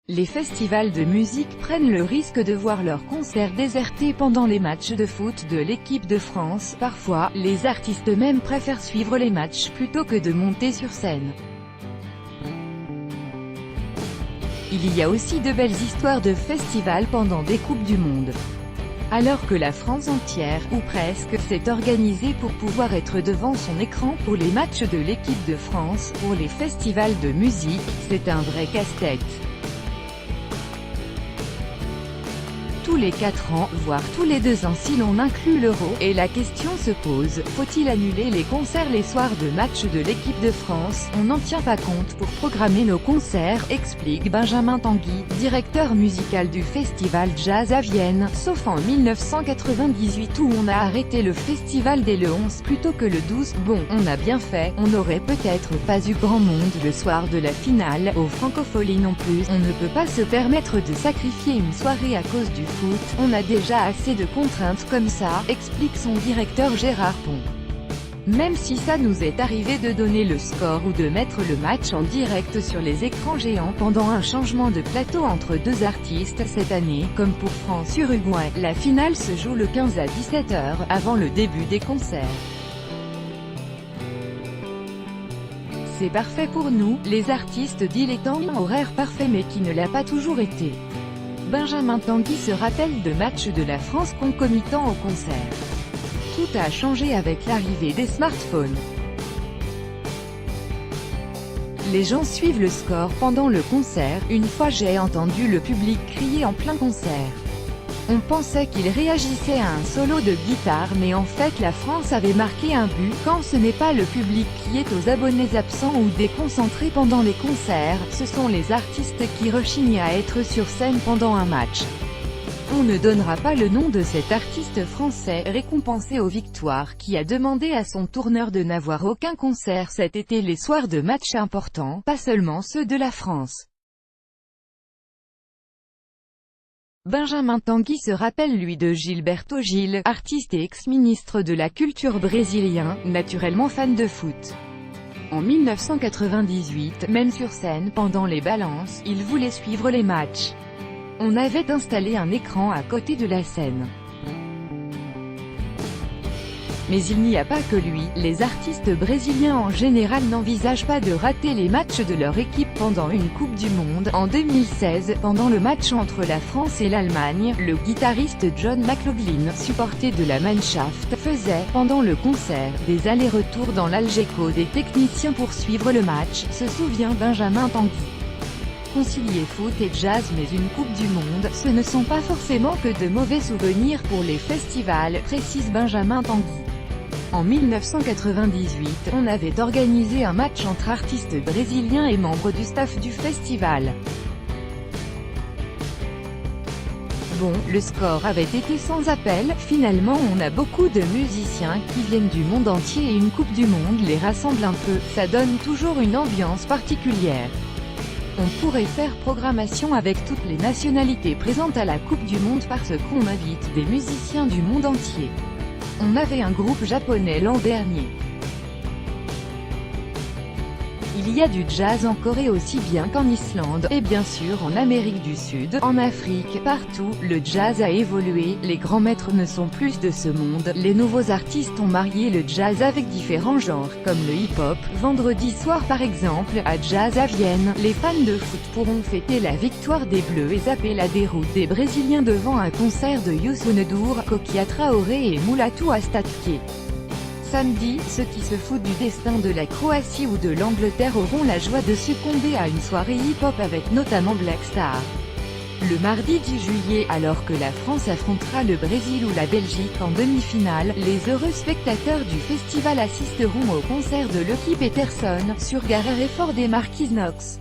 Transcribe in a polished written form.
Les festivals de musique prennent le risque de voir leurs concerts désertés pendant les matchs de foot de l'équipe de France. Parfois, les artistes eux-mêmes préfèrent suivre les matchs plutôt que de monter sur scène. Il y a aussi de belles histoires de festivals pendant des Coupes du Monde. Alors que la France entière, ou presque, s'est organisée pour pouvoir être devant son écran pour les matchs de l'équipe de France, pour les festivals de musique, c'est un vrai casse-tête. Tous les 4 ans, voire tous les 2 ans si l'on inclut l'Euro, et la question se pose, faut-il annuler les concerts les soirs de match de l'équipe de France? On n'en tient pas compte pour programmer nos concerts, explique Benjamin Tanguy, directeur musical du festival Jazz à Vienne, sauf en 1998 où on a arrêté le festival dès le 11 plutôt que le 12. Bon, on a bien fait, on n'aurait peut-être pas eu grand monde le soir de la finale, aux Francopholies non plus, on ne peut pas se permettre de sacrifier une soirée à cause du foot, on a déjà assez de contraintes comme ça, explique son directeur Gérard Pont. Même si ça nous est arrivé de donner le score ou de mettre le match en direct sur les écrans géants pendant un changement de plateau entre 2 artistes cette année, comme pour France-Uruguay, la finale se joue le 15 à 17h, avant le début des concerts. C'est parfait pour nous, les artistes dilettants, un horaire parfait mais qui ne l'a pas toujours été. Benjamin Tanguy se rappelle de matchs de la France concomitants au concert. Tout a changé avec l'arrivée des smartphones. Les gens suivent le score pendant le concert. Une fois j'ai entendu le public crier en plein concert. On pensait qu'il réagissait à un solo de guitare mais en fait la France avait marqué un but. Quand ce n'est pas le public qui est aux abonnés absents ou déconcentrés pendant les concerts, ce sont les artistes qui rechignent à être sur scène pendant un match. On ne donnera pas le nom de cet artiste français, récompensé aux victoires, qui a demandé à son tourneur de n'avoir aucun concert cet été les soirs de matchs importants, pas seulement ceux de la France. Benjamin Tanguy se rappelle lui de Gilberto Gil, artiste et ex-ministre de la Culture brésilien, naturellement fan de foot. En 1998, même sur scène pendant les balances, il voulait suivre les matchs. On avait installé un écran à côté de la scène. Mais il n'y a pas que lui, les artistes brésiliens en général n'envisagent pas de rater les matchs de leur équipe pendant une Coupe du Monde. En 2016, pendant le match entre la France et l'Allemagne, le guitariste John McLaughlin, supporter de la Mannschaft, faisait, pendant le concert, des allers-retours dans l'Algeco des techniciens pour suivre le match, se souvient Benjamin Tanguy. Concilier foot et jazz mais une Coupe du Monde, ce ne sont pas forcément que de mauvais souvenirs pour les festivals, précise Benjamin Tanguy. En 1998, on avait organisé un match entre artistes brésiliens et membres du staff du festival. Bon, le score avait été sans appel, finalement on a beaucoup de musiciens qui viennent du monde entier et une Coupe du Monde les rassemble un peu, ça donne toujours une ambiance particulière. On pourrait faire programmation avec toutes les nationalités présentes à la Coupe du Monde parce qu'on invite des musiciens du monde entier. On avait un groupe japonais l'an dernier. Il y a du jazz en Corée aussi bien qu'en Islande, et bien sûr en Amérique du Sud, en Afrique, partout, le jazz a évolué, les grands maîtres ne sont plus de ce monde, les nouveaux artistes ont marié le jazz avec différents genres, comme le hip-hop. Vendredi soir par exemple, à Jazz à Vienne, les fans de foot pourront fêter la victoire des Bleus et zapper la déroute des Brésiliens devant un concert de Youssou N'Dour, Kokia Traoré et Mulatu Astatke. Samedi, ceux qui se foutent du destin de la Croatie ou de l'Angleterre auront la joie de succomber à une soirée hip-hop avec notamment Black Star. Le mardi 10 juillet, alors que la France affrontera le Brésil ou la Belgique en demi-finale, les heureux spectateurs du festival assisteront au concert de Lucky Peterson, sur Gare Ford et Marquis Knox.